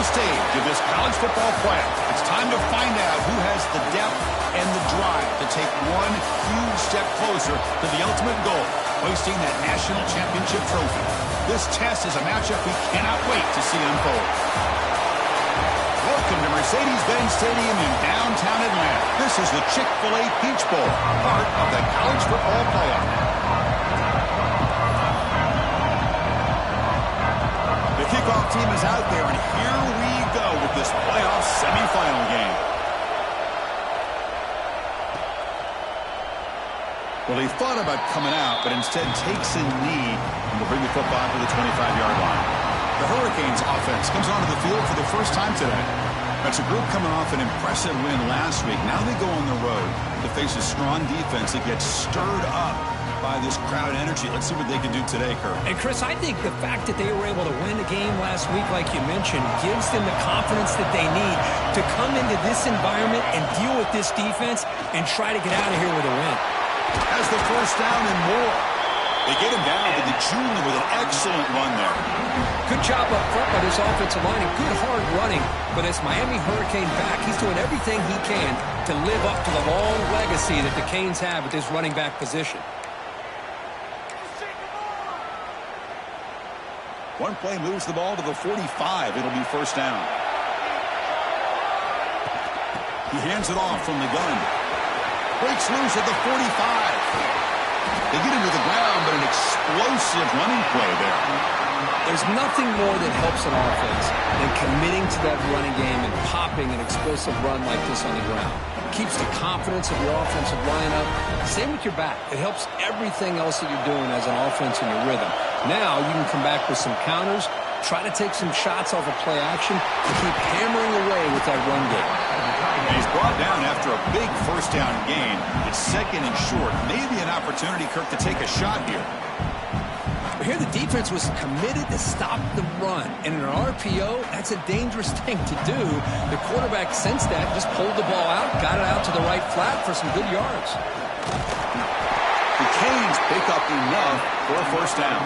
stage of this college football playoff. It's time to find out who has the depth and the drive to take one huge step closer to the ultimate goal, hoisting that national championship trophy. This test is a matchup we cannot wait to see unfold. Welcome to Mercedes-Benz Stadium in downtown Atlanta. This is the Chick-fil-A Peach Bowl, part of the college football playoff. The kickoff team is out there, and here we go with this playoff semifinal game. Well, he thought about coming out, but instead takes a knee and will bring the football to the 25-yard line. The Hurricanes offense comes onto the field for the first time today. That's a group coming off an impressive win last week. Now they go on the road to face a strong defense that gets stirred up by this crowd energy. Let's see what they can do today, Kurt. And, Chris, I think the fact that they were able to win the game last week, like you mentioned, gives them the confidence that they need to come into this environment and deal with this defense and try to get out of here with a win. Has the first down and more. They get him down to the junior with an excellent run there. Good job up front by this offensive line and good hard running. But as Miami Hurricane back, he's doing everything he can to live up to the long legacy that the Canes have at this running back position. One play moves the ball to the 45. It'll be first down. He hands it off from the gun. Breaks loose at the 45. They get into the ground, but an explosive running play there. There's nothing more that helps an offense than committing to that running game and popping an explosive run like this on the ground. It keeps the confidence of your offensive line up. Same with your back. It helps everything else that you're doing as an offense in your rhythm. Now you can come back with some counters, try to take some shots off of play action, and keep hammering away with that run game. And he's brought down after a big first down gain. It's second and short. Maybe an opportunity, Kirk, to take a shot here. But here the defense was committed to stop the run. And in an RPO, that's a dangerous thing to do. The quarterback sensed that, just pulled the ball out, got it out to the right flat for some good yards. The Canes pick up enough for a first down.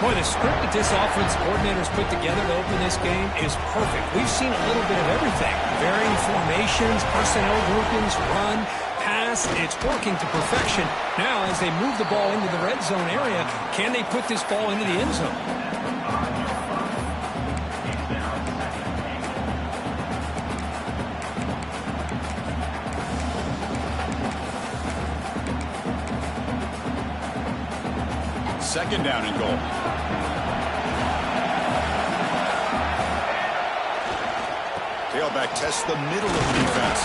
Boy, the script that this offense coordinator's put together to open this game is perfect. We've seen a little bit of everything. Varying formations, personnel groupings, run, pass. It's working to perfection. Now, as they move the ball into the red zone area, can they put this ball into the end zone? Second down and goal. Tailback tests the middle of the defense.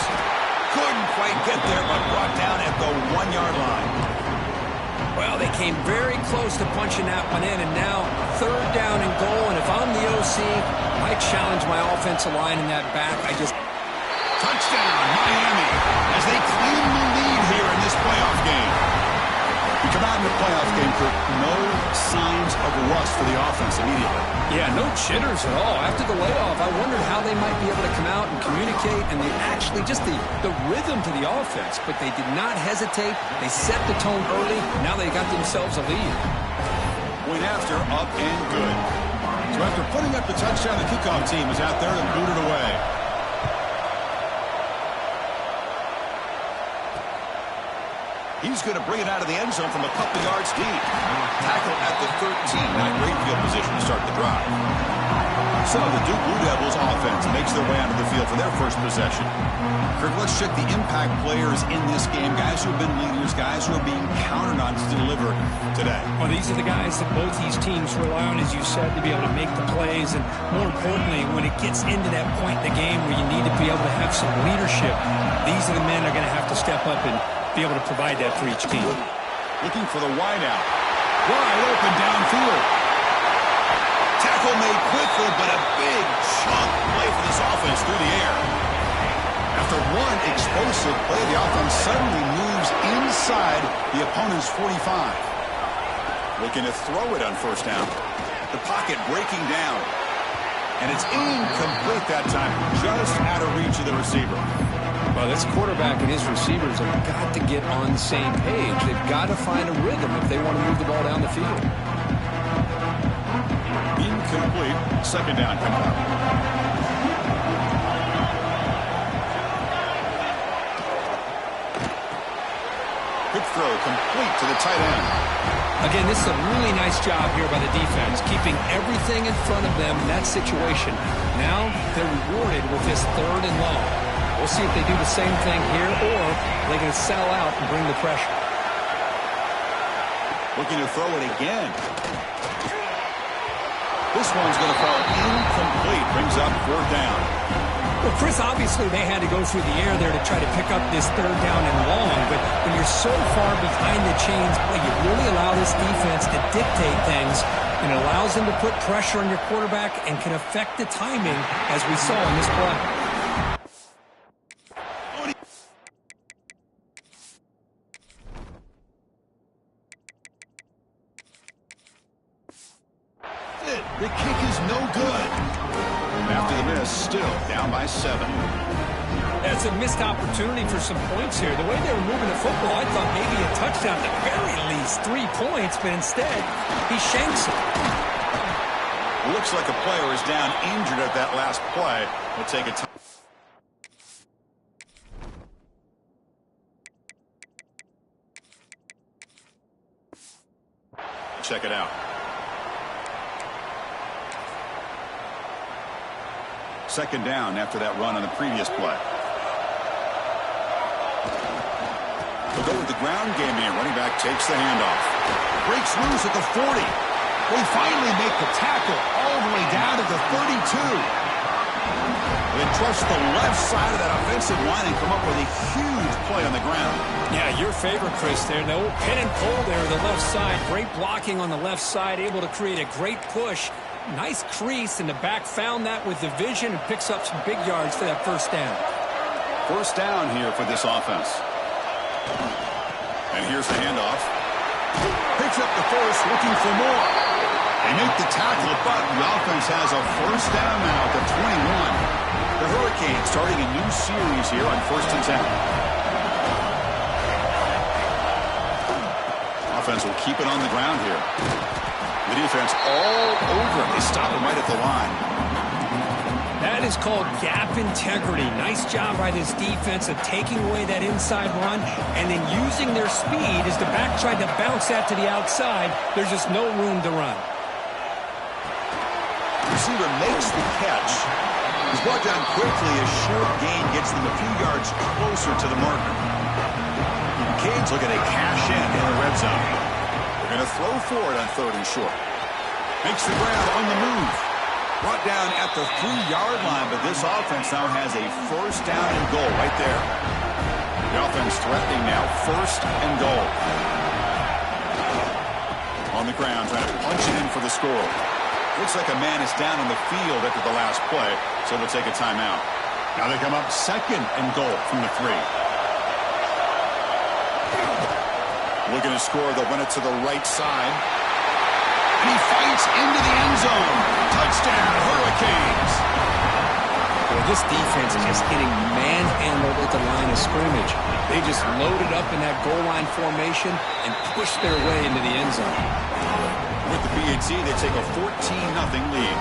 Couldn't quite get there, but brought down at the 1-yard line. Well, they came very close to punching that one in, and now third down and goal. And if I'm the OC, I challenge my offensive line in that back. Touchdown, Miami, as they claim the lead here in this playoff game. We come out in the playoff game, Kirk, no signs of rust for the offense immediately. Yeah, no jitters at all. After the layoff, I wondered how they might be able to come out and communicate, and they actually just the rhythm to the offense, but they did not hesitate. They set the tone early. Now they got themselves a lead. Went after, up and good. So after putting up the touchdown, the kickoff team is out there to boot it away. He's going to bring it out of the end zone from a couple yards deep. Tackle at the 13. Not great field position to start the drive. So the Duke Blue Devils offense makes their way onto the field for their first possession. Kirk, let's check the impact players in this game. Guys who have been leaders, guys who are being counted on to deliver today. Well, these are the guys that both these teams rely on, as you said, to be able to make the plays. And more importantly, when it gets into that point in the game where you need to be able to have some leadership, these are the men that are going to have to step up and be able to provide that for each team. Looking for the wideout. Wide open downfield. Tackle made quickly, but a big chunk play for this offense through the air. After one explosive play, the offense suddenly moves inside the opponent's 45. Looking to throw it on first down. The pocket breaking down. And it's incomplete that time, just out of reach of the receiver. Well, this quarterback and his receivers have got to get on the same page. They've got to find a rhythm if they want to move the ball down the field. Incomplete. Second down coming up. throw complete to the tight end. Again, this is a really nice job here by the defense, keeping everything in front of them in that situation. Now they're rewarded with this 3rd and long. We'll see if they do the same thing here, or they're going to sell out and bring the pressure. Looking to throw it again. This one's going to fall incomplete. Brings up 4th down. Well, Chris, obviously they had to go through the air there to try to pick up this 3rd down and long, but when you're so far behind the chains, boy, you really allow this defense to dictate things, and it allows them to put pressure on your quarterback and can affect the timing, as we saw in this play. The kick is no good. After the miss, still down by 7. That's a missed opportunity for some points here. The way they were moving the football, I thought maybe a touchdown, at the very least 3 points, but instead, he shanks it. Looks like a player is down injured at that last play. We'll take a time. Check it out. Second down after that run on the previous play. We'll go with the ground game here. Running back takes the handoff. Breaks loose at the 40. They finally make the tackle all the way down to the 32. They trust the left side of that offensive line and come up with a huge play on the ground. Yeah, your favorite, Chris, there. The old pin and pull there, the left side. Great blocking on the left side, able to create a great push. Nice crease, and the back found that with the vision and picks up some big yards for that 1st down. 1st down here for this offense. And here's the handoff. Picks up the first, looking for more. They make the tackle, but the offense has a 1st down now at the 21. The Hurricanes starting a new series here on 1st and 10. Offense will keep it on the ground here. The defense all over him. They stop him right at the line. That is called gap integrity. Nice job by this defense of taking away that inside run and then using their speed as the back tried to bounce that to the outside. There's just no room to run. Receiver makes the catch. He's brought down quickly. A short gain gets them a few yards closer to the marker. Canes looking to cash in the red zone. They're going to throw for it on 3rd and short. Makes the grab on the move. Brought down at the 3-yard line, but this offense now has a 1st down and goal right there. The offense threatening now, 1st and goal. On the ground, trying to punch it in for the score. Looks like a man is down on the field after the last play, so they'll take a timeout. Now they come up 2nd and goal from the 3. Looking to score, they'll run it to the right side. And he fights into the end zone. Touchdown, Hurricanes. Well, this defense is just getting manhandled at the line of scrimmage. They just loaded up in that goal line formation and pushed their way into the end zone. With the PAT, they take a 14-0 lead.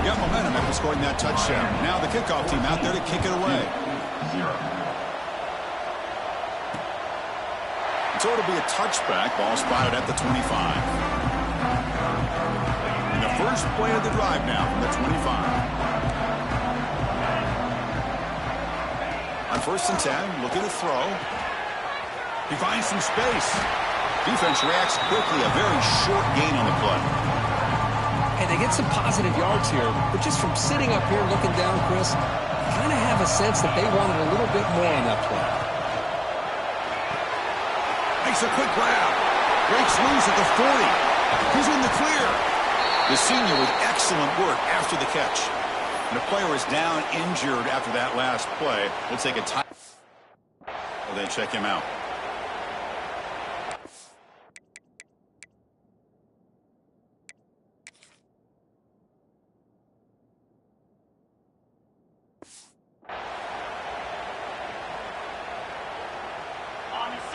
Got momentum after scoring that touchdown. Now the kickoff team out there to kick it away. So it'll be a touchback. Ball spotted at the 25. And the first play of the drive now from the 25. On 1st and 10, looking to throw. He finds some space. Defense reacts quickly. A very short gain on the play. Hey, they get some positive yards here, but just from sitting up here looking down, Chris, I kind of have a sense that they wanted a little bit more on that play. Makes a quick grab. Breaks loose at the 40. He's in the clear. The senior with excellent work after the catch. And the player is down injured after that last play. We'll take a time. Well, then check him out.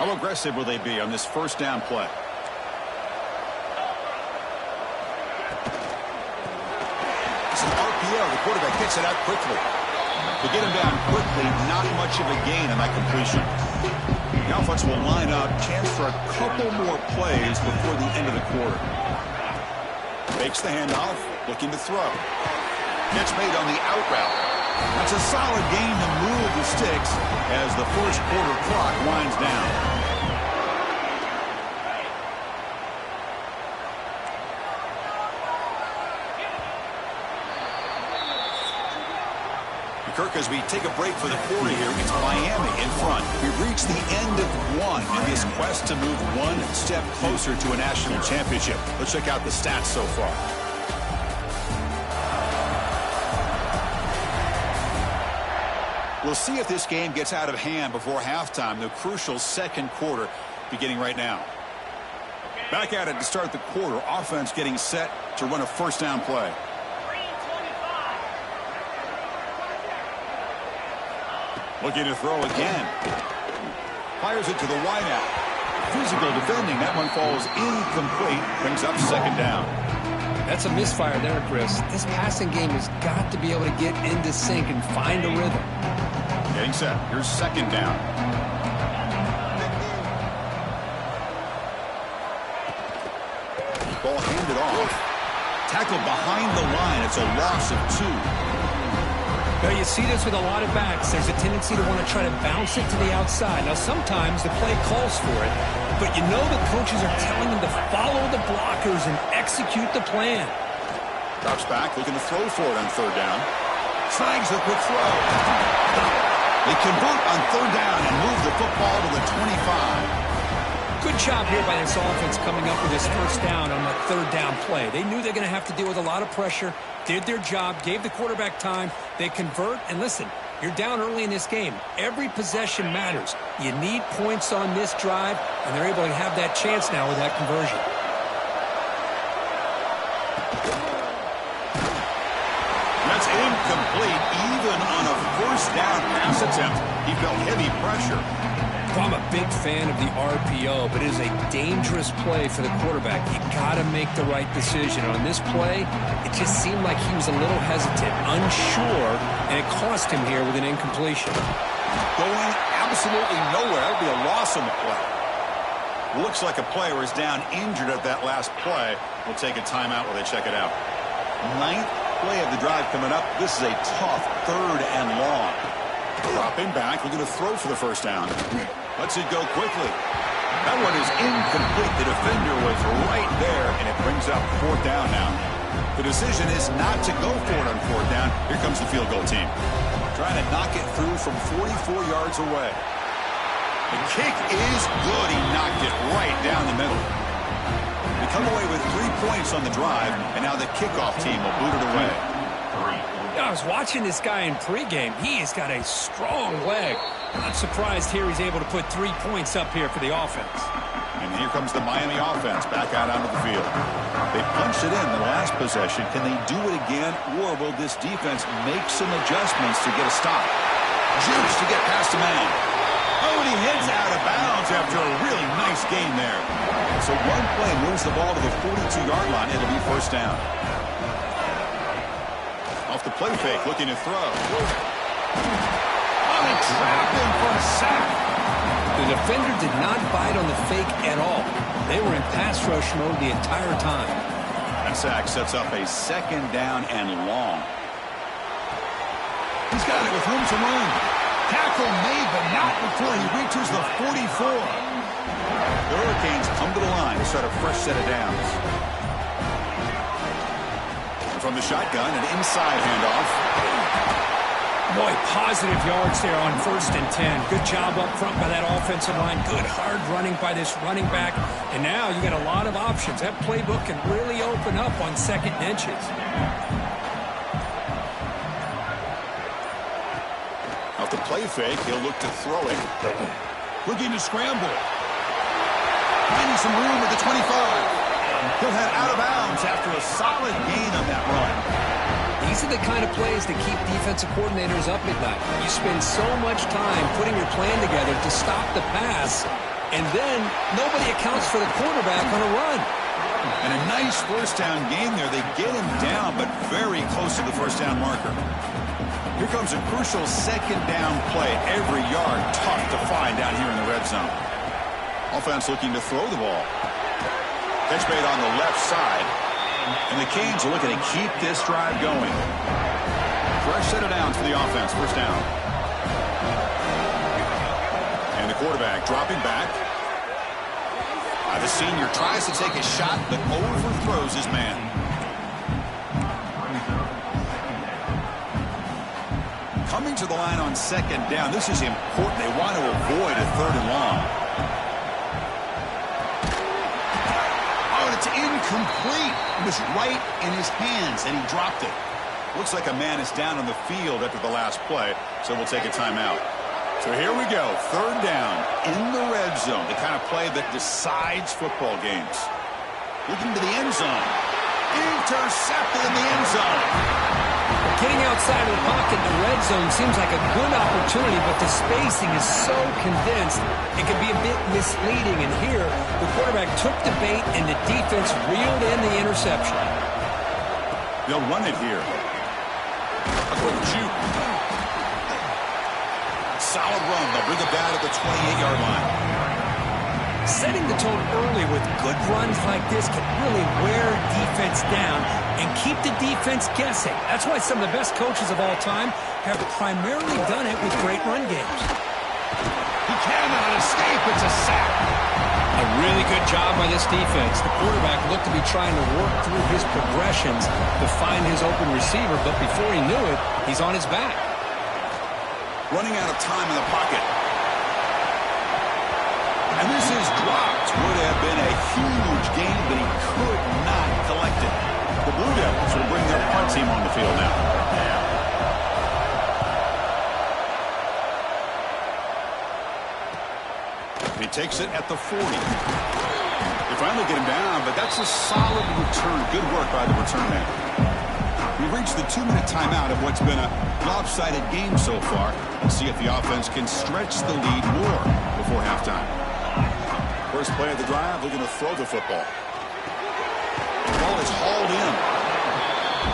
How aggressive will they be on this 1st down play? It's an RPO. The quarterback gets it out quickly. To get him down quickly, not much of a gain on that completion. The offense will line up. Chance for a couple more plays before the end of the quarter. Fakes the handoff. Looking to throw. Catch made on the out route. That's a solid gain to move the sticks as the first quarter clock winds down. Kirk, as we take a break for the quarter here, it's Miami in front. We've reached the end of one in this quest to move one step closer to a national championship. Let's check out the stats so far. We'll see if this game gets out of hand before halftime, the crucial second quarter beginning right now. Back at it to start the quarter, offense getting set to run a first down play. Looking to throw again. Fires it to the wideout. Physical defending. That one falls incomplete. Brings up second down. That's a misfire there, Chris. This passing game has got to be able to get into sync and find a rhythm. Getting set. Here's second down. Ball handed off. Tackled behind the line. It's a loss of 2. Now, you see this with a lot of backs. There's a tendency to want to try to bounce it to the outside. Now, sometimes the play calls for it, but you know the coaches are telling them to follow the blockers and execute the plan. Drops back, looking to throw for it on third down. Snags the quick throw. They convert on third down and move the football to the 25. Good job here by this offense coming up with this first down on that third down play. They knew they're going to have to deal with a lot of pressure, did their job, gave the quarterback time. They convert, and listen, you're down early in this game. Every possession matters. You need points on this drive, and they're able to have that chance now with that conversion. That's incomplete, even on a first down pass attempt. He felt heavy pressure. I'm a big fan of the RPO, but it is a dangerous play for the quarterback. You got to make the right decision. On this play, it just seemed like he was a little hesitant, unsure, and it cost him here with an incompletion. Going absolutely nowhere. That would be a loss on the play. Looks like a player is down injured at that last play. We'll take a timeout while they check it out. 9th play of the drive coming up. This is a tough third and long. Dropping back, looking to throw for the first down. Lets it go quickly. That one is incomplete. The defender was right there, and it brings up fourth down now. The decision is not to go for it on fourth down. Here comes the field goal team. Trying to knock it through from 44 yards away. The kick is good. He knocked it right down the middle. They come away with 3 points on the drive, and now the kickoff team will boot it away. I was watching this guy in pregame. He has got a strong leg. Not surprised here he's able to put 3 points up here for the offense. And here comes the Miami offense back out onto the field. They punched it in the last possession. Can they do it again, or will this defense make some adjustments to get a stop? Juice to get past the man. Oh, and he heads out of bounds after a really nice gain there. So one play moves the ball to the 42-yard line. It'll be first down. Off the play fake, looking to throw. Oh, they trapped him for a sack. The defender did not bite on the fake at all. They were in pass rush mode the entire time. That sack sets up a second down and long. He's got it with room to run. Tackle made, but not before he reaches the 44. The Hurricanes come to the line to start a fresh set of downs. From the shotgun, an inside handoff. Boy, positive yards there on 1st and 10. Good job up front by that offensive line. Good hard running by this running back. And now you got a lot of options. That playbook can really open up on second and inches. Off the play fake, he'll look to throw it. Looking to scramble. Finding some room at the 25. He'll head out of bounds after a solid gain on that run. These are the kind of plays that keep defensive coordinators up at night. You spend so much time putting your plan together to stop the pass, and then nobody accounts for the quarterback on a run. And a nice first down gain there. They get him down, but very close to the first down marker. Here comes a crucial second down play. Every yard tough to find down here in the red zone. Offense looking to throw the ball. Catch made on the left side. And the Canes are looking to keep this drive going. Fresh set of downs for the offense. First down. And the quarterback dropping back. The senior tries to take a shot, but overthrows his man. Coming to the line on second down. This is important. They want to avoid a third and long. Oh, and it's incomplete. It was right in his hands, and he dropped it. Looks like a man is down on the field after the last play, so we'll take a timeout. So here we go, third down in the red zone, the kind of play that decides football games. Looking to the end zone. Intercepted in the end zone. Getting outside of the pocket in the red zone seems like a good opportunity, but the spacing is so condensed, it can be a bit misleading. And here, the quarterback took the bait, and the defense reeled in the interception. They'll run it here. A quick juke. Solid run. They'll bring it down to the 28-yard line. Setting the tone early with good runs like this can really wear defense down and keep the defense guessing. That's why some of the best coaches of all time have primarily done it with great run games. He cannot escape. It's a sack. A really good job by this defense. The quarterback looked to be trying to work through his progressions to find his open receiver, but before he knew it, he's on his back. Running out of time in the pocket. And this is dropped. Would have been a huge gain, but he could not collect it. The Blue Devils will bring their punt team on the field now. He takes it at the 40. They finally get him down, but that's a solid return. Good work by the return man. We reached the 2-minute timeout of what's been a lopsided game so far. Let's see if the offense can stretch the lead more before halftime. First play of the drive, looking to throw the football. The ball is hauled in.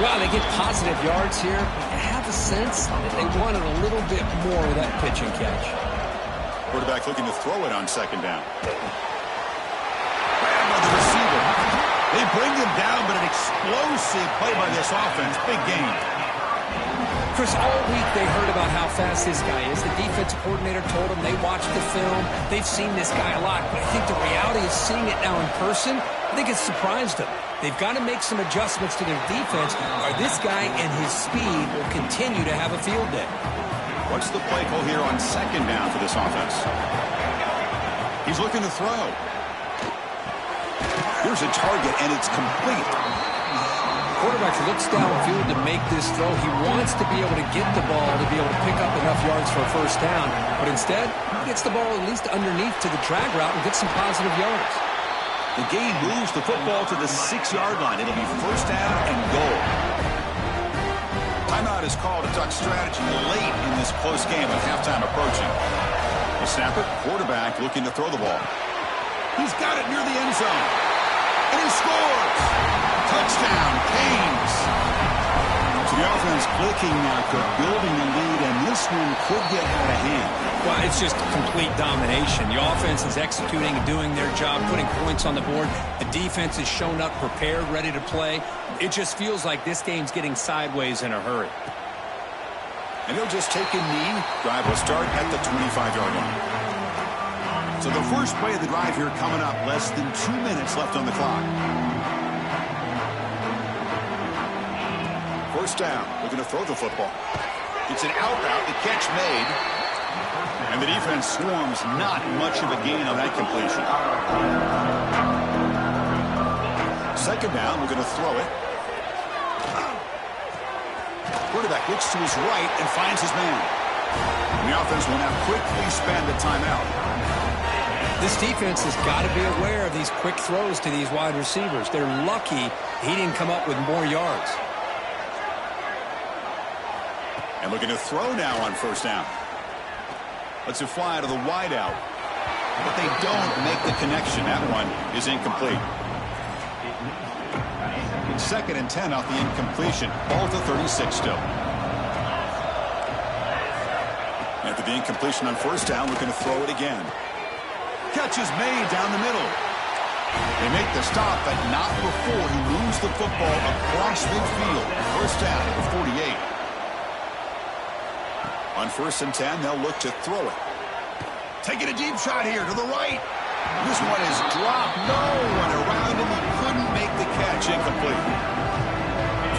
Well, they get positive yards here. I have a sense that they wanted a little bit more of that pitch and catch. Quarterback looking to throw it on second down. Grabbed by the receiver. They bring him down, but an explosive play by this offense. Big game. Chris, all week they heard about how fast this guy is. The defensive coordinator told them they watched the film. They've seen this guy a lot. But I think the reality is seeing it now in person, I think it's surprised them. They've got to make some adjustments to their defense, or this guy and his speed will continue to have a field day. What's the play call here on second down for this offense? He's looking to throw. Here's a target, and it's complete. Quarterback looks downfield to make this throw. He wants to be able to get the ball to be able to pick up enough yards for a first down, but instead, he gets the ball at least underneath to the drag route and gets some positive yards. The gain moves the football to the 6-yard line. It'll be first down and goal. Timeout is called to talk strategy late in this close game with halftime approaching. The snapper, quarterback looking to throw the ball. He's got it near the end zone. And he scores! Touchdown, Canes! So the offense clicking now, building a lead, and this one could get out of hand. Well, it's just complete domination. The offense is executing and doing their job, putting points on the board. The defense has shown up prepared, ready to play. It just feels like this game's getting sideways in a hurry. And he'll just take a knee. Drive will start at the 25-yard line. So the first play of the drive here coming up. Less than 2 minutes left on the clock. First down. Looking to throw the football. It's an out route. The catch made. And the defense swarms. Not much of a gain on that completion. Second down. We're going to throw it. Quarterback looks to his right and finds his man. And the offense will now quickly spend a timeout. This defense has got to be aware of these quick throws to these wide receivers. They're lucky he didn't come up with more yards. And looking to throw now on first down. Lets it fly to the wideout. But they don't make the connection. That one is incomplete. 2nd and 10 off the incompletion. Ball to 36 still. After the incompletion on 1st down, we're going to throw it again. Catch is made down the middle. They make the stop, but not before he moves the football across midfield. 1st down at the 48. On 1st and 10, they'll look to throw it. Taking a deep shot here to the right. This one is dropped. No one around him. He couldn't make the catch. Incomplete.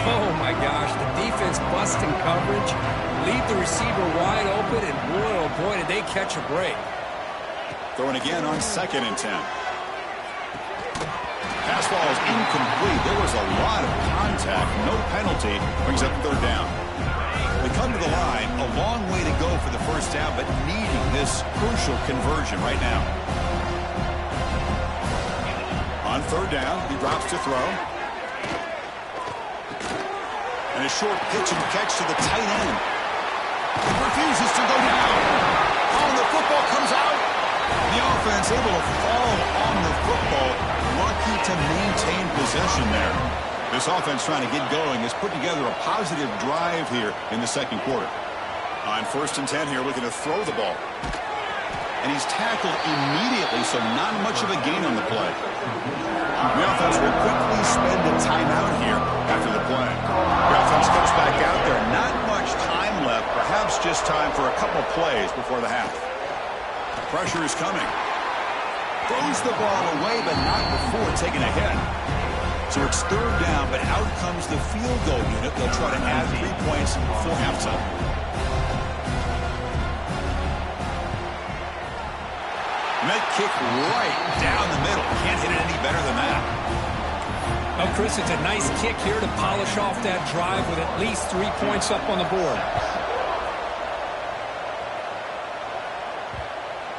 Oh, my gosh. The defense busting coverage. Leave the receiver wide open, and boy, oh boy, did they catch a break. Throwing again on 2nd and 10. Pass ball is incomplete. There was a lot of contact. No penalty. Brings up 3rd down. They come to the line. A long way to go for the 1st down, but needing this crucial conversion right now. On 3rd down, he drops to throw. And a short pitch and catch to the tight end. He refuses to go down. Oh, and the football comes out. The offense able to fall on the football. Lucky to maintain possession there. This offense trying to get going has put together a positive drive here in the 2nd quarter. On 1st and 10 here, looking to throw the ball. And he's tackled immediately, so not much of a gain on the play. The offense will quickly spend a timeout here after the play. The offense comes back out there. Not much time left, perhaps just time for a couple plays before the half. Pressure is coming. Throws the ball away, but not before taking a hit. So it's 3rd down, but out comes the field goal unit. They'll try to add 3 points before halftime. Net kick right down the middle. Can't hit it any better than that. Well, Chris, it's a nice kick here to polish off that drive with at least 3 points up on the board.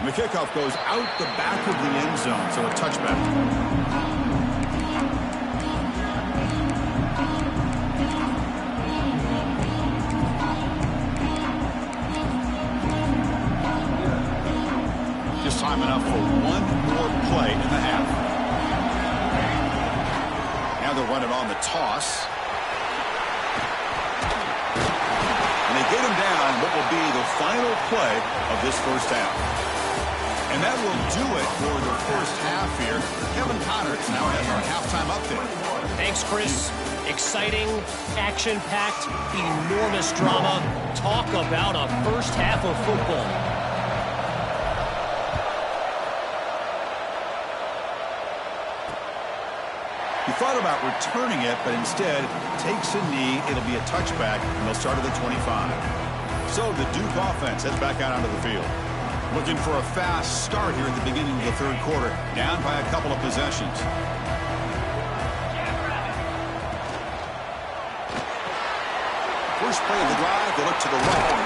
And the kickoff goes out the back of the end zone, so a touchback. Just time enough for one more play in the half. Now they're running on the toss. And they get him down what will be the final play of this 1st half. And that will do it for the 1st half here. Kevin Connors now has our halftime update. Thanks, Chris. Exciting, action-packed, enormous drama. Talk about a 1st half of football. He thought about returning it, but instead takes a knee. It'll be a touchback, and they'll start at the 25. So the Duke offense heads back out onto the field. Looking for a fast start here at the beginning of the 3rd quarter. Down by a couple of possessions. First play of the drive, they look to the right.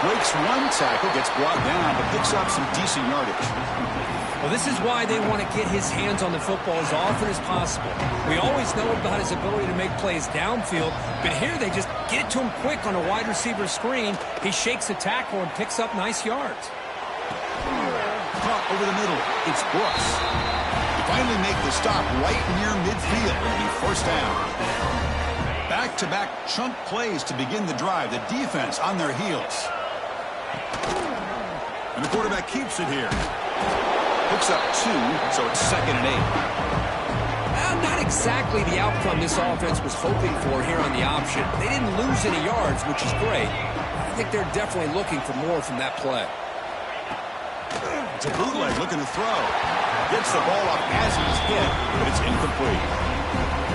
Breaks one tackle, gets brought down, but picks up some decent yardage. Well, this is why they want to get his hands on the football as often as possible. We always know about his ability to make plays downfield, but here they just get it to him quick on a wide receiver screen. He shakes the tackle and picks up nice yards. Caught over the middle. It's Brooks. They finally make the stop right near midfield. It'll be 1st down. Back-to-back chunk plays to begin the drive. The defense on their heels. And the quarterback keeps it here. Picks up 2, so it's 2nd and 8. Not exactly the outcome this offense was hoping for here on the option. They didn't lose any yards, which is great. I think they're definitely looking for more from that play. It's a bootleg looking to throw. Gets the ball up as he's hit, but it's incomplete.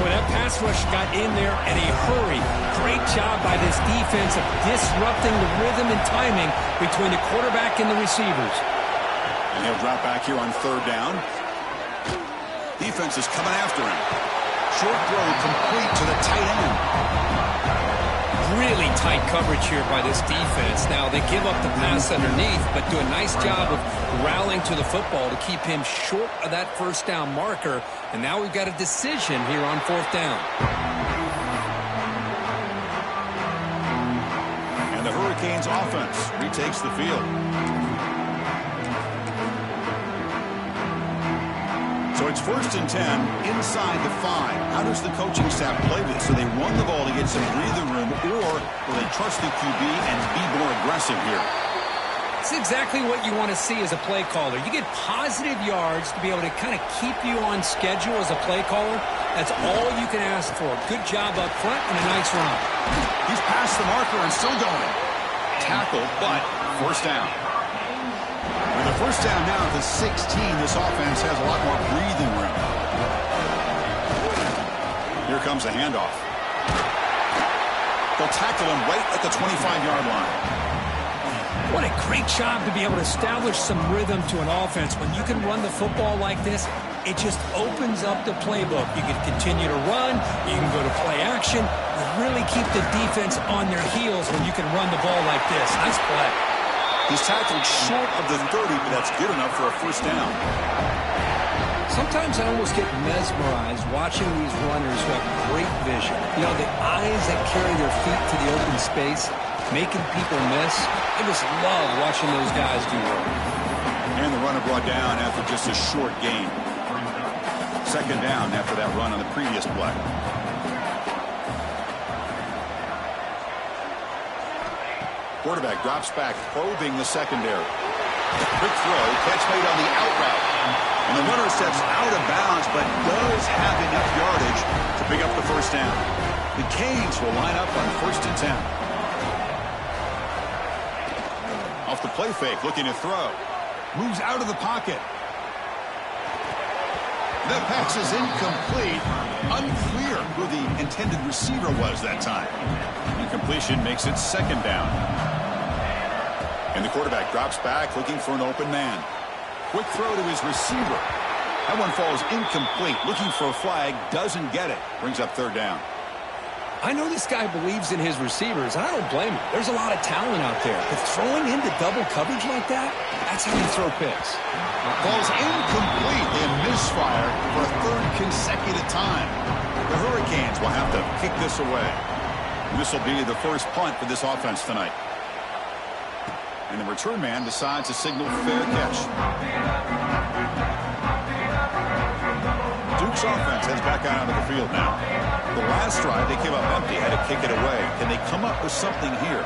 Boy, that pass rush got in there in a hurry. Great job by this defense of disrupting the rhythm and timing between the quarterback and the receivers. And he'll drop back here on 3rd down. Defense is coming after him. Short throw complete to the tight end. Really tight coverage here by this defense. Now, they give up the pass underneath, but do a nice job of rallying to the football to keep him short of that 1st down marker. And now we've got a decision here on 4th down. And the Hurricanes offense retakes the field. So it's 1st and 10 inside the 5. How does the coaching staff play this? So they run the ball to get some breathing room, or will they trust the QB and be more aggressive here? It's exactly what you want to see as a play caller. You get positive yards to be able to kind of keep you on schedule as a play caller. That's all you can ask for. Good job up front and a nice run. He's past the marker and still going. Tackle, but first down. With a first down now at the 16, this offense has a lot more breathing room. Here comes the handoff. They'll tackle him right at the 25-yard line. What a great job to be able to establish some rhythm to an offense. When you can run the football like this, it just opens up the playbook. You can continue to run. You can go to play action. You really keep the defense on their heels when you can run the ball like this. Nice play. He's tackled short of the 30, but that's good enough for a first down. Sometimes I almost get mesmerized watching these runners who have great vision. You know, the eyes that carry their feet to the open space, making people miss. I just love watching those guys do work. And the runner brought down after just a short gain. Second down after that run on the previous play. Quarterback drops back, probing the secondary. Quick throw, catch made on the out route. And the runner steps out of bounds, but does have enough yardage to pick up the first down. The Canes will line up on 1st and 10. Off the play fake, looking to throw. Moves out of the pocket. The pass is incomplete. Unclear who the intended receiver was that time. Incompletion makes it second down. And the quarterback drops back, looking for an open man. Quick throw to his receiver. That one falls incomplete. Looking for a flag, doesn't get it. Brings up third down. I know this guy believes in his receivers, and I don't blame him. There's a lot of talent out there. But throwing into double coverage like that, that's how you throw picks. Falls incomplete and misfire for a third consecutive time. The Hurricanes will have to kick this away. This will be the first punt for this offense tonight. And the return man decides to signal fair catch. Duke's offense heads back out onto the field now. The last drive, they came up empty, had to kick it away. Can they come up with something here?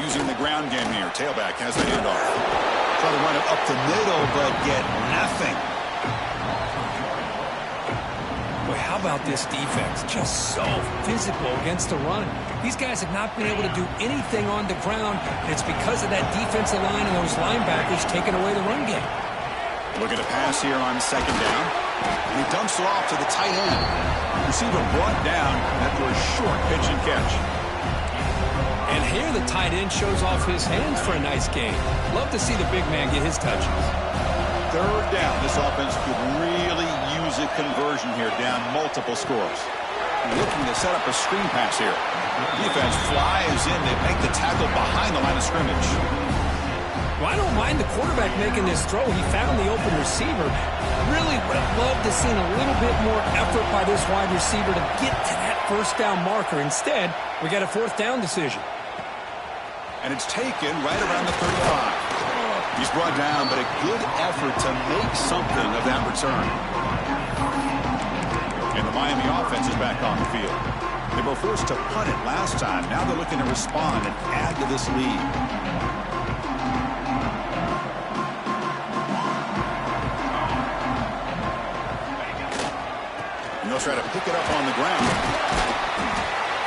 Using the ground game here. Tailback has the handoff. Try to run it up the middle, but get nothing. Boy, how about this defense? Just so physical against the run. These guys have not been able to do anything on the ground, and it's because of that defensive line and those linebackers taking away the run game. Looking to pass here on second down. And he dumps it off to the tight end. Receiver brought down after a short pitch and catch. And here the tight end shows off his hands for a nice gain. Love to see the big man get his touches. Third down. This offense could really use a conversion here, down multiple scores. Looking to set up a screen pass here. Defense flies in. They make the tackle behind the line of scrimmage. Well, I don't mind the quarterback making this throw. He found the open receiver. Really would have loved to see a little bit more effort by this wide receiver to get to that first down marker. Instead, we got a fourth down decision. And it's taken right around the 35. He's brought down, but a good effort to make something of that return. And the Miami offense is back on the field. They were forced to punt it last time. Now they're looking to respond and add to this lead. They'll try to pick it up on the ground.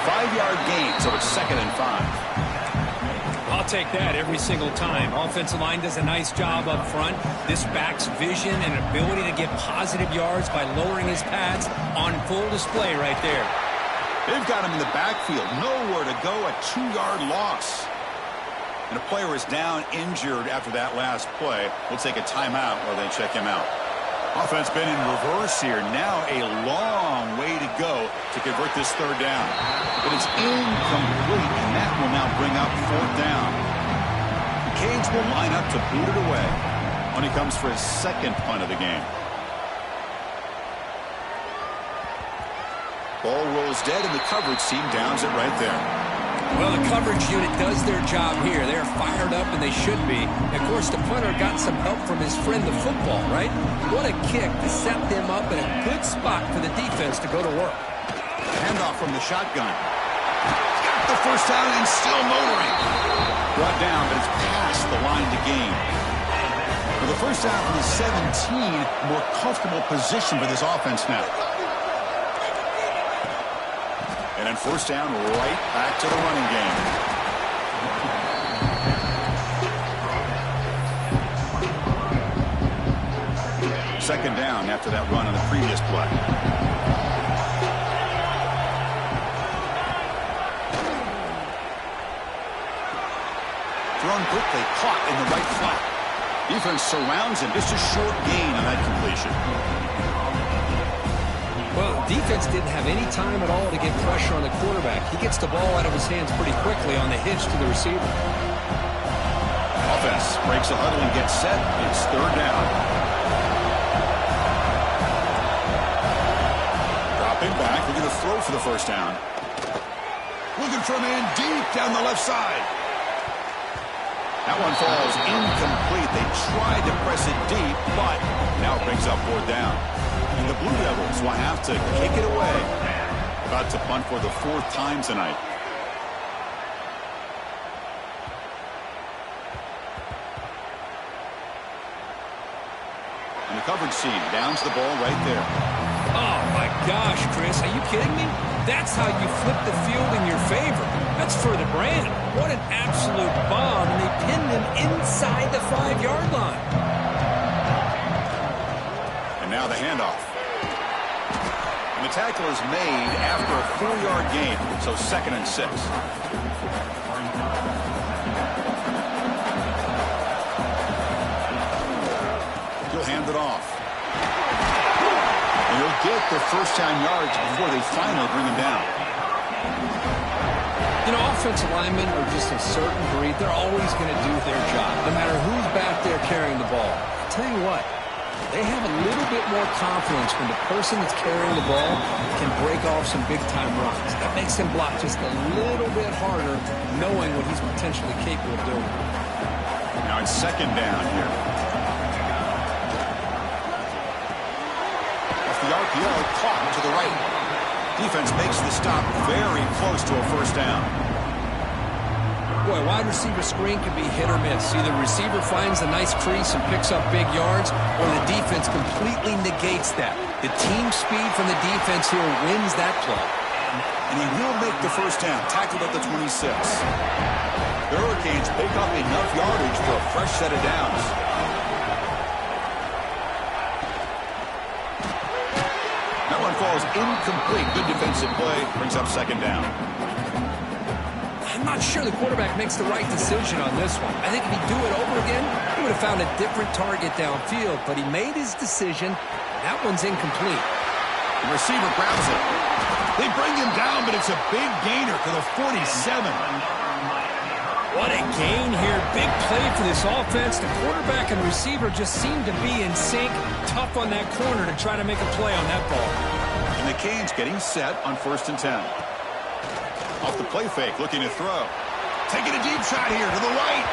5-yard gain, so it's 2nd and 5. I'll take that every single time. Offensive line does a nice job up front. This back's vision and ability to get positive yards by lowering his pads on full display right there. They've got him in the backfield. Nowhere to go, a 2-yard loss. And a player is down injured after that last play. We'll take a timeout while they check him out. Offense been in reverse here. Now a long way to go to convert this third down. But it's incomplete, and that will now bring up fourth down. The Canes will line up to boot it away when he comes for his second punt of the game. Ball rolls dead, and the coverage team downs it right there. Well, the coverage unit does their job here. They're fired up, and they should be. Of course, the punter got some help from his friend, the football, right? What a kick to set them up in a good spot for the defense to go to work. Handoff from the shotgun. Got the first down and still motoring. Brought down, but it's past the line to gain. For the first down from the 17, more comfortable position for this offense now. And then first down, right back to the running game. Second down after that run on the previous play. Thrown quickly, caught in the right flat. Defense surrounds him. Just a short gain on that completion. Well, defense didn't have any time at all to get pressure on the quarterback. He gets the ball out of his hands pretty quickly on the hitch to the receiver. Offense breaks the huddle and gets set. It's third down. Dropping back. We're going to throw for the first down. Looking for a man deep down the left side. That one falls incomplete. They tried to press it deep, but now it brings up fourth down. And the Blue Devils will have to kick it away. About to punt for the fourth time tonight. And the coverage team downs the ball right there. Oh, my gosh, Chris. Are you kidding me? That's how you flip the field in your favor. That's for the brand. What an absolute bomb. And they pinned him inside the 5-yard line. And now the handoff. And the tackle is made after a 4-yard gain, so 2nd and 6. He'll hand it off. And he'll get the first-down yards before they finally bring him down. You know, offensive linemen are just a certain breed. They're always going to do their job, no matter who's back there carrying the ball. I'll tell you what. They have a little bit more confidence when the person that's carrying the ball can break off some big-time runs. That makes him block just a little bit harder, knowing what he's potentially capable of doing. Now it's second down here. Off the RPO, caught to the right. Defense makes the stop very close to a first down. Boy, wide receiver screen can be hit or miss. Either the receiver finds a nice crease and picks up big yards, or the defense completely negates that. The team speed from the defense here wins that play. And he will make the first down, tackled at the 26. The Hurricanes pick up enough yardage for a fresh set of downs. That one falls incomplete. Good defensive play, brings up second down. I'm not sure the quarterback makes the right decision on this one. I think if he'd do it over again, he would have found a different target downfield. But he made his decision. That one's incomplete. The receiver grabs it. They bring him down, but it's a big gainer to the 47. What a gain here. Big play for this offense. The quarterback and receiver just seem to be in sync. Tough on that corner to try to make a play on that ball. And the Canes getting set on 1st and 10. Off the play fake, looking to throw. Taking a deep shot here to the right.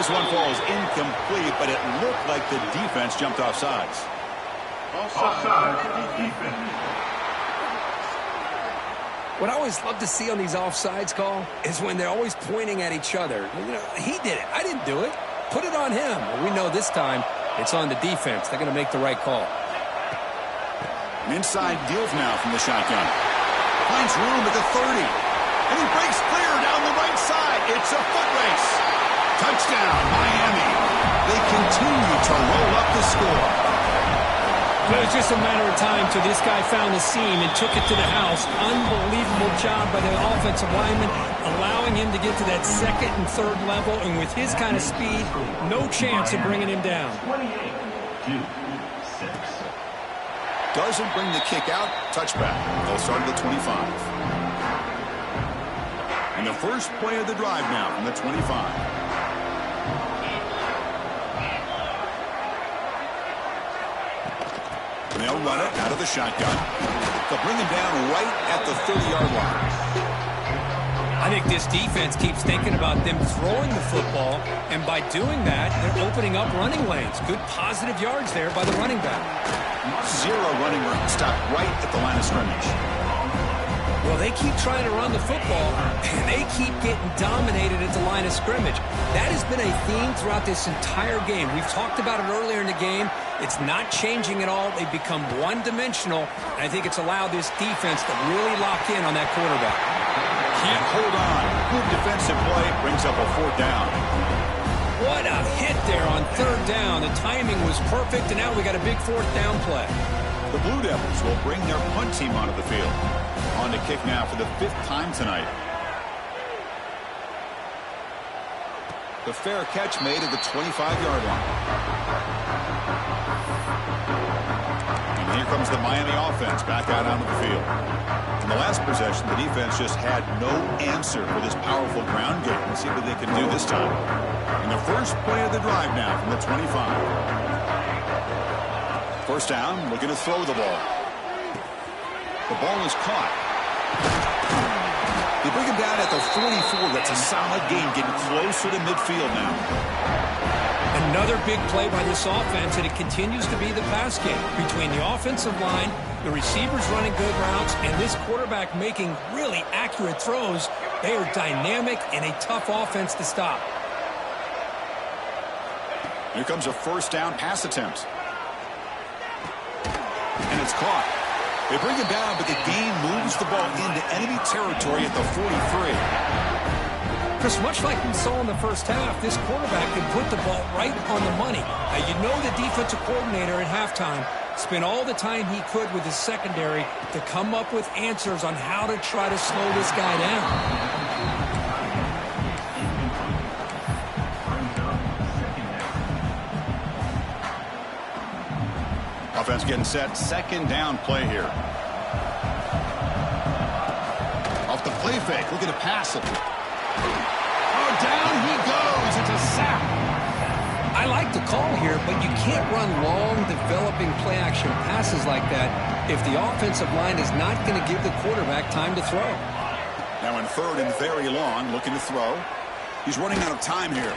This one falls incomplete, but it looked like the defense jumped off sides. Offside, defense. What I always love to see on these offsides call is when they're always pointing at each other. You know, he did it. I didn't do it. Put it on him. Well, we know this time it's on the defense. They're going to make the right call. An inside deal now from the shotgun. Finds room at the 30. And he breaks clear down the right side. It's a foot race. Touchdown, Miami. They continue to roll up the score. It was just a matter of time till this guy found the seam and took it to the house. Unbelievable job by the offensive lineman, allowing him to get to that 2nd and 3rd level. And with his kind of speed, no chance of bringing him down. 28-6. Doesn't bring the kick out. Touchback. They'll start at the 25. And the first play of the drive now from the 25. And they'll run it out of the shotgun. They'll bring him down right at the 30-yard line. I think this defense keeps thinking about them throwing the football, and by doing that, they're opening up running lanes. Good positive yards there by the running back. 0 running room. Stop right at the line of scrimmage. Well, they keep trying to run the football, and they keep getting dominated at the line of scrimmage. That has been a theme throughout this entire game. We've talked about it earlier in the game. It's not changing at all. They've become one-dimensional, and I think it's allowed this defense to really lock in on that quarterback. Can't hold on. Good defensive play. Brings up a 4th down. What a hit there on 3rd down. The timing was perfect, and now we got a big 4th down play. The Blue Devils will bring their punt team onto the field. On to kick now for the 5th time tonight. The fair catch made at the 25-yard line. And here comes the Miami offense back out onto the field. In the last possession, the defense just had no answer for this powerful ground game. Let's see what they can do this time. And the first play of the drive now from the 25. 1st down, looking to throw the ball. The ball is caught. They bring him down at the 44. That's a solid gain, getting closer to midfield now. Another big play by this offense, and it continues to be the pass game. Between the offensive line, the receivers running good routes, and this quarterback making really accurate throws, they are dynamic and a tough offense to stop. Here comes a 1st down pass attempt. And it's caught. They bring him down, but the gain moves the ball into enemy territory at the 43. Chris, much like we saw in the first half, this quarterback can put the ball right on the money. Now, you know the defensive coordinator at halftime spent all the time he could with his secondary to come up with answers on how to try to slow this guy down. Offense getting set. 2nd down play here. Off the play fake. Looking to pass it. Oh, down he goes. It's a sack. I like the call here, but you can't run long, developing play-action passes like that if the offensive line is not going to give the quarterback time to throw. Now in 3rd and very long, looking to throw. He's running out of time here.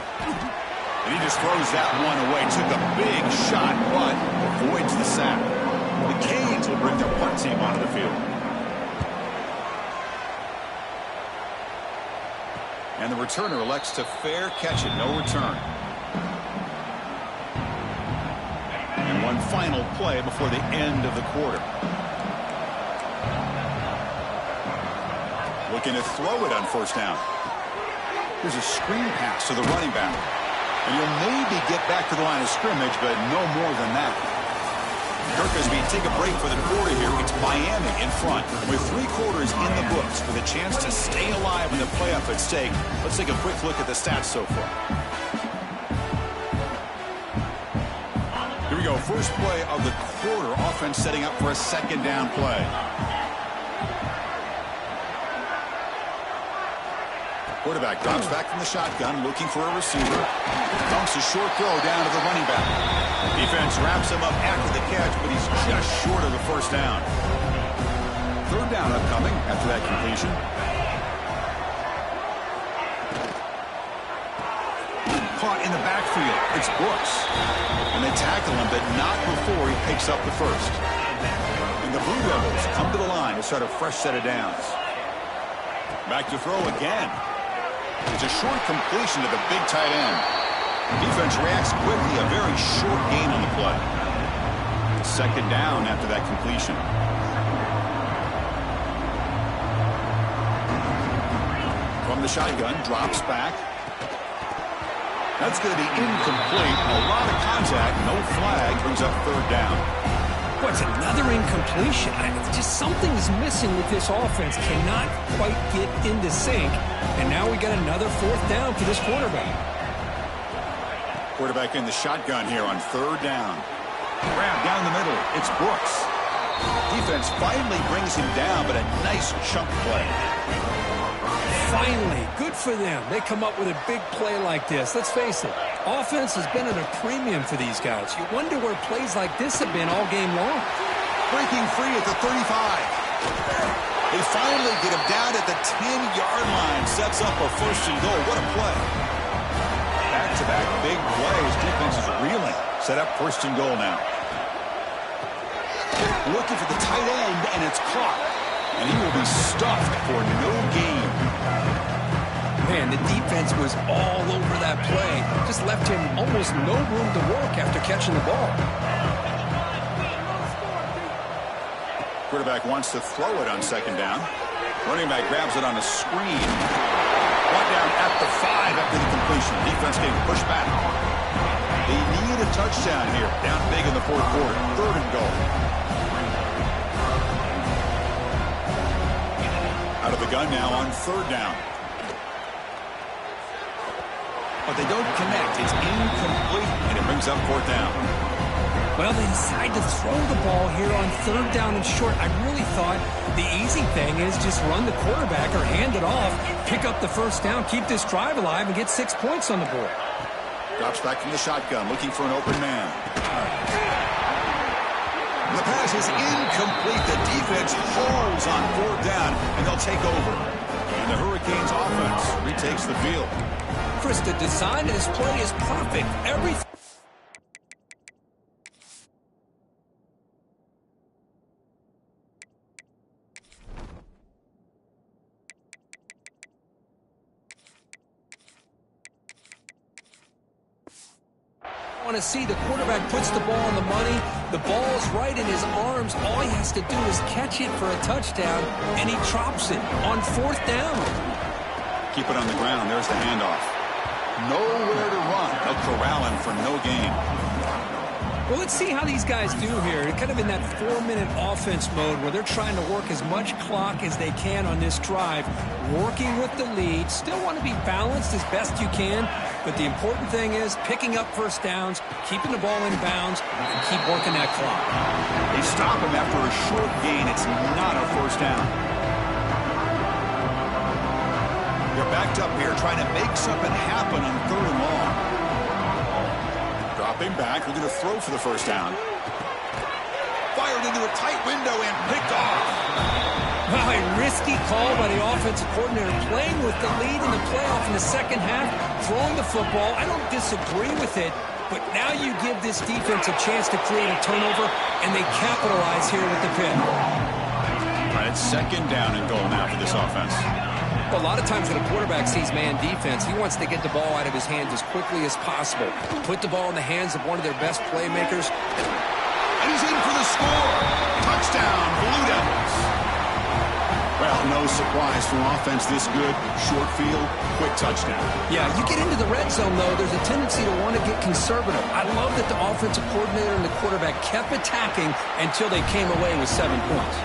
And he just throws that one away. Took a big shot, but avoids the sack. The Canes will bring their punt team onto the field. And the returner elects to fair catch it. No return. And one final play before the end of the quarter. Looking to throw it on 1st down. Here's a screen pass to the running back. And you'll maybe get back to the line of scrimmage, but no more than that. Kirk, as we take a break for the quarter here, it's Miami in front. With 3 quarters in the books with a chance to stay alive in the playoff at stake, let's take a quick look at the stats so far. Here we go. First play of the quarter. Offense setting up for a 2nd down play. Quarterback drops back from the shotgun, looking for a receiver. Dumps a short throw down to the running back. Defense wraps him up after the catch, but he's just short of the 1st down. 3rd down upcoming after that completion. Caught in the backfield. It's Brooks. And they tackle him, but not before he picks up the 1st. And the Blue Devils come to the line to start a fresh set of downs. Back to throw again. It's a short completion to the big tight end. The defense reacts quickly. A very short gain on the play. 2nd down after that completion. From the shotgun, drops back. That's going to be incomplete. A lot of contact. No flag. Brings up 3rd down. What's another incompletion? Just something's missing with this offense. Cannot quite get into sync. And now we got another 4th down for this quarterback. Quarterback in the shotgun here on 3rd down. Grab down the middle. It's Brooks. Defense finally brings him down, but a nice chunk play. Finally, good for them. They come up with a big play like this. Let's face it, offense has been at a premium for these guys. You wonder where plays like this have been all game long. Breaking free at the 35. They finally get him down at the 10-yard line. Sets up a 1st and goal. What a play. Back-to-back big plays. Defense is reeling. Set up 1st and goal now. Looking for the tight end, and it's caught. And he will be stuffed for no gain. Man, the defense was all over that play. Just left him almost no room to work after catching the ball. Quarterback wants to throw it on 2nd down. Running back grabs it on a screen. Brought down at the 5 after the completion. Defense getting pushed back. They need a touchdown here. Down big in the 4th quarter. 3rd and goal. Out of the gun now on 3rd down. But they don't connect. It's incomplete, and it brings up 4th down. Well, they decide to throw the ball here on 3rd down and short. I really thought the easy thing is just run the quarterback or hand it off, pick up the 1st down, keep this drive alive, and get 6 points on the board. Drops back from the shotgun, looking for an open man. The pass is incomplete. The defense holds on 4th down, and they'll take over. And the Hurricanes offense retakes the field. Chris, the design of this play is perfect. Everything. Want to see the quarterback puts the ball on the money. The ball is right in his arms. All he has to do is catch it for a touchdown, and he drops it on 4th down. Keep it on the ground. There's the handoff. Nowhere to run. They'll corral him for no gain. Well, let's see how these guys do here. They're kind of in that 4-minute offense mode where they're trying to work as much clock as they can on this drive, working with the lead. Still want to be balanced as best you can, but the important thing is picking up 1st downs, keeping the ball in bounds, and keep working that clock. They stop him after a short gain. It's not a 1st down. They're backed up here trying to make something happen on 3rd and long. Dropping back, looking to throw for the 1st down. Fired into a tight window and picked off. Well, a risky call by the offensive coordinator, playing with the lead in the playoff in the 2nd half, throwing the football. I don't disagree with it, but now you give this defense a chance to create a turnover, and they capitalize here with the pick. All right, it's 2nd down and goal now for this offense. A lot of times when a quarterback sees man defense, he wants to get the ball out of his hands as quickly as possible. Put the ball in the hands of one of their best playmakers. And he's in for the score. Touchdown, Blue Devils. Well, no surprise from offense this good. Short field, quick touchdown. Yeah, you get into the red zone, though, there's a tendency to want to get conservative. I love that the offensive coordinator and the quarterback kept attacking until they came away with 7 points.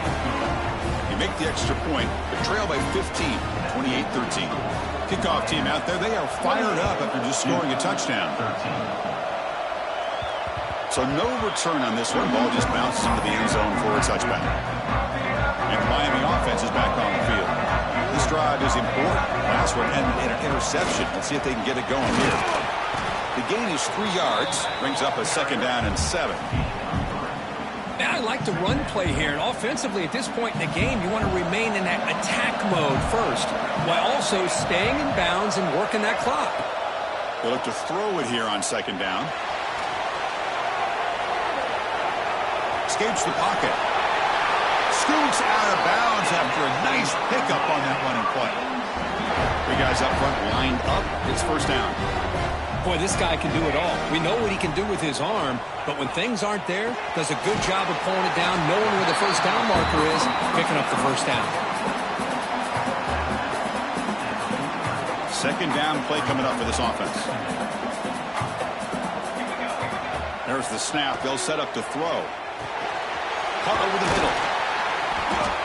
You make the extra point, but trail by 15. 28-13. Kickoff team out there. They are fired up after just scoring a touchdown. So no return on this one. Ball just bounces into the end zone for a touchback. And Miami offense is back on the field. This drive is important. Last one ended in an interception. Let's see if they can get it going here. The gain is 3 yards. Brings up a 2nd down and 7. Now, I like the run play here. And offensively, at this point in the game, you want to remain in that attack mode first, while also staying in bounds and working that clock. They look to throw it here on 2nd down. Escapes the pocket. Scoots out of bounds after a nice pickup on that running play. 3 guys up front lined up. It's 1st down. Boy, this guy can do it all. We know what he can do with his arm, but when things aren't there, does a good job of pulling it down, knowing where the 1st down marker is, picking up the 1st down. 2nd down play coming up for this offense. There's the snap. They'll set up to throw. Caught over the middle.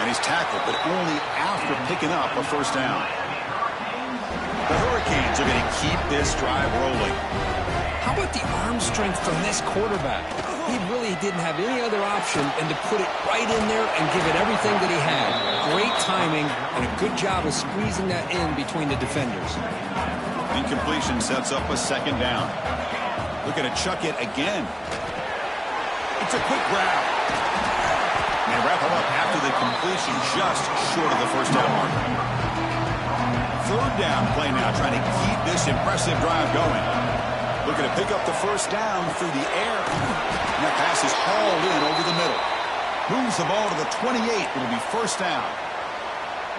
And he's tackled, but only after picking up a 1st down. The Hurricanes are going to keep this drive rolling. How about the arm strength from this quarterback? He really didn't have any other option than to put it right in there and give it everything that he had. Great timing and a good job of squeezing that in between the defenders. Incompletion sets up a 2nd down. Looking to chuck it again. It's a quick grab. They wrap him up after the completion just short of the first down mark. Third down play now, trying to keep this impressive drive going. Looking to pick up the first down through the air. And that pass is hauled in over the middle. Moves the ball to the 28. It'll be first down.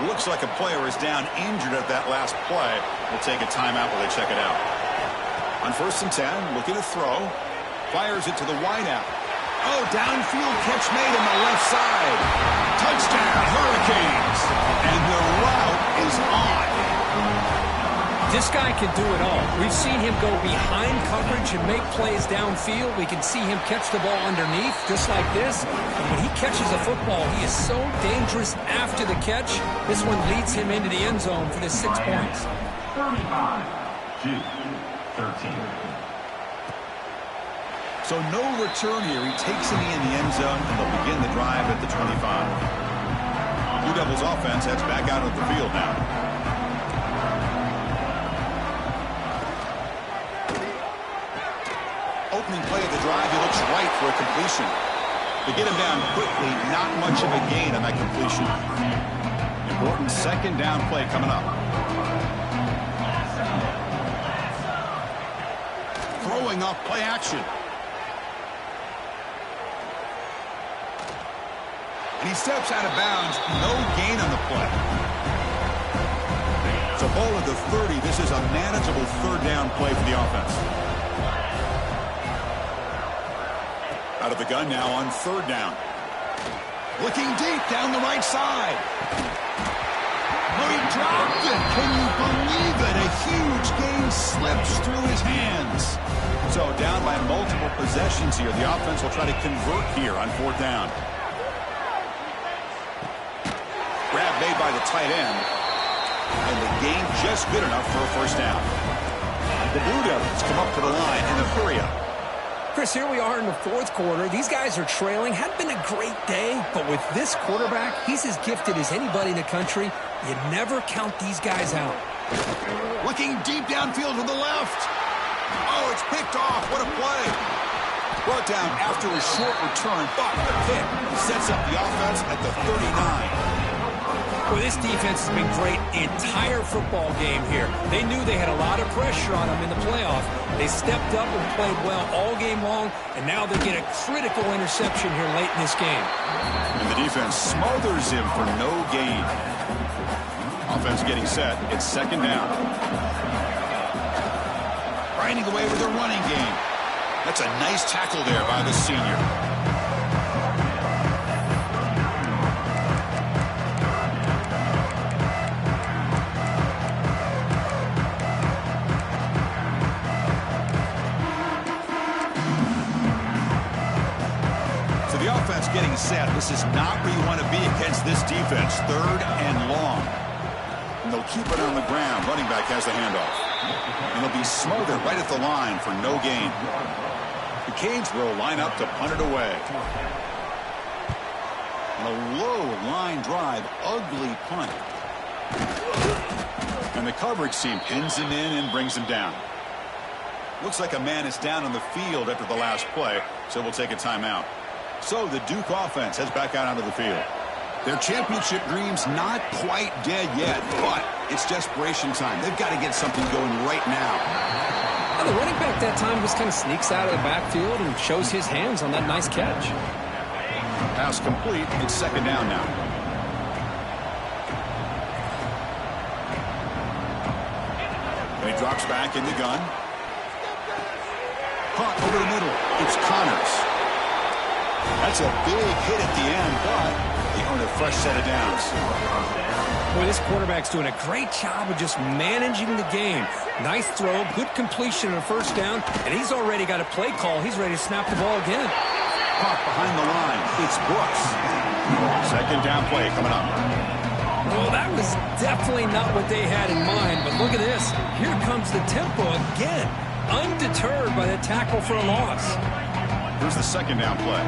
Looks like a player is down injured at that last play. We'll take a timeout while they check it out. On 1st and 10, looking to throw. Fires it to the wideout. Oh, downfield catch made on the left side. Touchdown, Hurricanes. And the route is on. This guy can do it all. We've seen him go behind coverage and make plays downfield. We can see him catch the ball underneath, just like this. And when he catches a football, he is so dangerous after the catch. This one leads him into the end zone for the 6 points. 35-13. So no return here. He takes it in the end zone, and they'll begin the drive at the 25. Blue Devils offense heads back out of the field now. Opening play of the drive, he looks right for a completion. To get him down quickly, not much of a gain on that completion. Important second down play coming up. Throwing off play action. And he steps out of bounds. No gain on the play. It's a ball at the 30. This is a manageable third down play for the offense. Out of the gun now on 3rd down. Looking deep down the right side. Oh, he dropped it. Can you believe it? A huge gain slips through his hands. So down by multiple possessions here. The offense will try to convert here on 4th down. Grab made by the tight end. And the gain just good enough for a first down. The Blue Devils come up to the line in a hurry-up. Chris, here we are in the 4th quarter. These guys are trailing. Hadn't been a great day, but with this quarterback, he's as gifted as anybody in the country. You never count these guys out. Looking deep downfield to the left. Oh, it's picked off. What a play. Brought down after a short return, but the pick sets up the offense at the 39. Well, this defense has been great the entire football game here. They knew they had a lot of pressure on them in the playoff. They stepped up and played well all game long, and now they get a critical interception here late in this game. And the defense smothers him for no gain. Offense getting set. It's 2nd down. Grinding away with a running game. That's a nice tackle there by the senior. Getting set. This is not where you want to be against this defense. 3rd and long. And they'll keep it on the ground. Running back has the handoff. And they'll be smothered right at the line for no gain. The Canes will line up to punt it away. And a low line drive. Ugly punt. And the coverage team pins him in and brings him down. Looks like a man is down on the field after the last play, so we'll take a timeout. So the Duke offense heads back out onto the field. Their championship dreams not quite dead yet, but it's desperation time. They've got to get something going right now. Well, the running back that time just kind of sneaks out of the backfield and shows his hands on that nice catch. Pass complete. It's 2nd down now. And he drops back in the gun. Caught over the middle. It's Connors. That's a big hit at the end, but they earn a fresh set of downs. Boy, this quarterback's doing a great job of just managing the game. Nice throw, good completion on 1st down, and he's already got a play call. He's ready to snap the ball again. Caught behind the line. It's Brooks. 2nd down play coming up. Well, that was definitely not what they had in mind, but look at this. Here comes the tempo again, undeterred by the tackle for a loss. Here's the 2nd down play.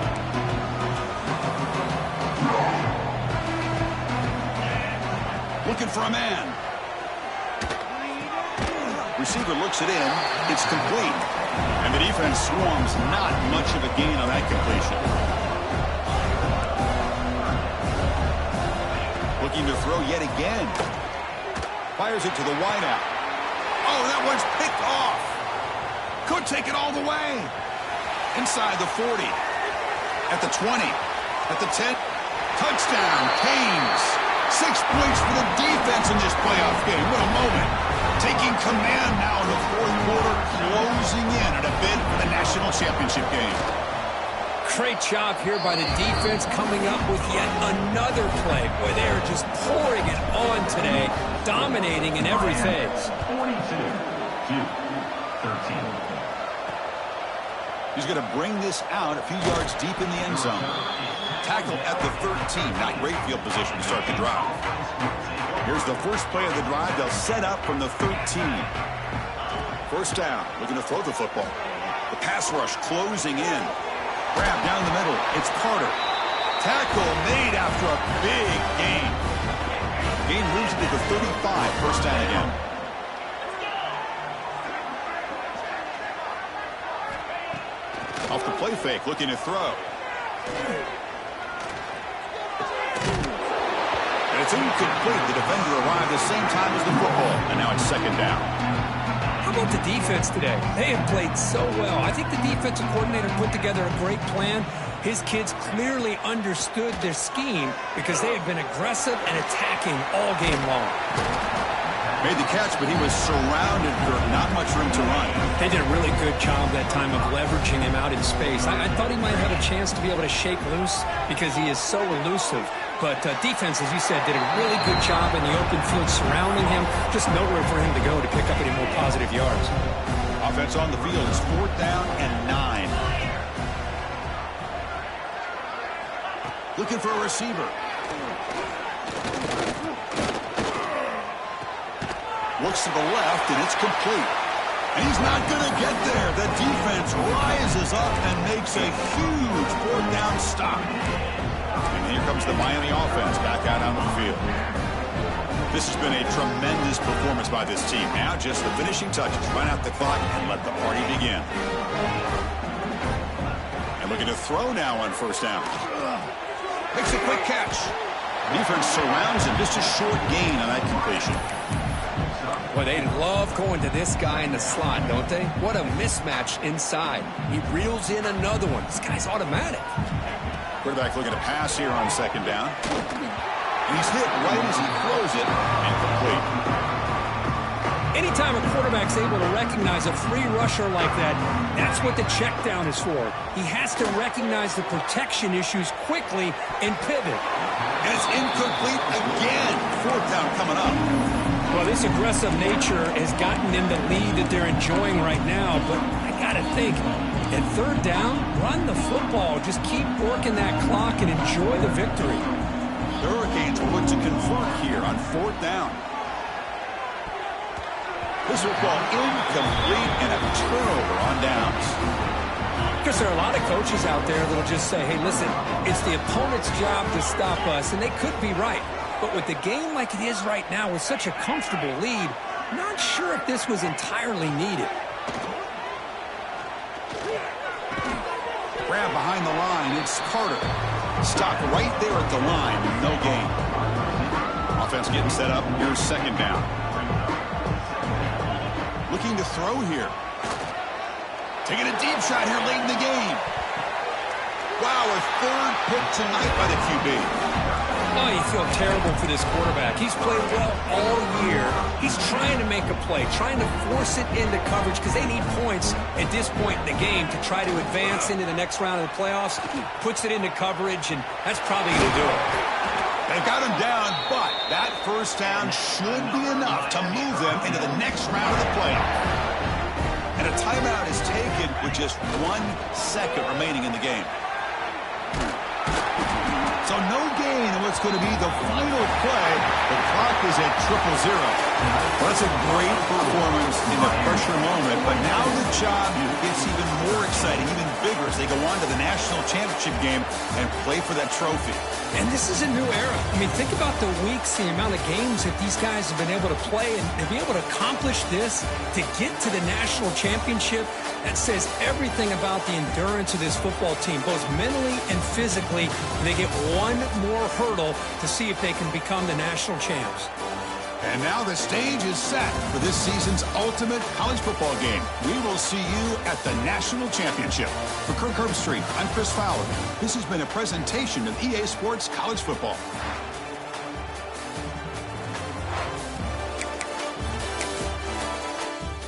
Looking for a man. Receiver looks it in. It's complete. And the defense swarms. Not much of a gain on that completion. Looking to throw yet again. Fires it to the wideout. Oh, that one's picked off. Could take it all the way. Inside the 40. At the 20. At the 10. Touchdown, Canes. 6 points for the defense in this playoff game. What a moment. Taking command now in the fourth quarter, closing in at a bid for the national championship game. Great job here by the defense coming up with yet another play. Boy, they are just pouring it on today, dominating in every phase. 42-13. He's going to bring this out a few yards deep in the end zone. Tackle at the 13. Not great field position to start the drive. Here's the first play of the drive. They'll set up from the 13. First down. Looking to throw the football. The pass rush closing in. Grab down the middle. It's Carter. Tackle made after a big gain. Gain moves it to the 35. First down again. Off the play fake. Looking to throw. And it's incomplete. The defender arrived the same time as the football. And now it's second down. How about the defense today? They have played so well. I think the defensive coordinator put together a great plan. His kids clearly understood their scheme because they have been aggressive and attacking all game long. Made the catch, but he was surrounded for not much room to run. They did a really good job that time of leveraging him out in space. I thought he might have a chance to be able to shake loose because he is so elusive. But defense, as you said, did a really good job in the open field surrounding him. Just nowhere for him to go to pick up any more positive yards. Offense on the field is 4th down and 9. Looking for a receiver. Looks to the left, and it's complete. And he's not going to get there. The defense rises up and makes a huge 4th down stop. And here comes the Miami offense back out onto the field. This has been a tremendous performance by this team. Now just the finishing touches. Run out the clock and let the party begin. And looking to throw now on first down. Makes a quick catch. Defense surrounds him. Just a short gain on that completion. Well, they love going to this guy in the slot, don't they? What a mismatch inside. He reels in another one. This guy's automatic. Quarterback looking to pass here on second down. And he's hit right as he throws it and complete. Anytime a quarterback's able to recognize a free rusher like that, that's what the check down is for. He has to recognize the protection issues quickly and pivot. And it's incomplete again. 4th down coming up. Well, this aggressive nature has gotten them the lead that they're enjoying right now, but I got to think, at 3rd down, run the football. Just keep working that clock and enjoy the victory. The Hurricanes will look to convert here on 4th down. This football incomplete and a turnover on downs. Because there are a lot of coaches out there that will just say, hey, listen, it's the opponent's job to stop us, and they could be right. But with the game like it is right now with such a comfortable lead, not sure if this was entirely needed. Grab behind the line. It's Carter. Stopped right there at the line. No gain. Offense getting set up. Here's second down. Looking to throw here. Taking a deep shot here late in the game. Wow, a 3rd pick tonight by the QB. Oh, you feel terrible for this quarterback. He's played well all year. He's trying to make a play, trying to force it into coverage because they need points at this point in the game to try to advance into the next round of the playoffs. Puts it into coverage, and that's probably going to do it. They've got him down, but that first down should be enough to move them into the next round of the playoff. And a timeout is taken with just 1 second remaining in the game. So no gain in what's going to be the final play. The clock is at 0-0. Well, that's a great performance in the pressure moment, but now the job gets even more exciting, even bigger as they go on to the national championship game and play for that trophy. And this is a new era. I mean, think about the weeks, the amount of games that these guys have been able to play, and to be able to accomplish this, to get to the national championship, that says everything about the endurance of this football team, both mentally and physically. They get one more hurdle to see if they can become the national champs. And now the stage is set for this season's ultimate college football game. We will see you at the national championship. For Kirk Herbstreit, I'm Chris Fowler. This has been a presentation of EA Sports College Football.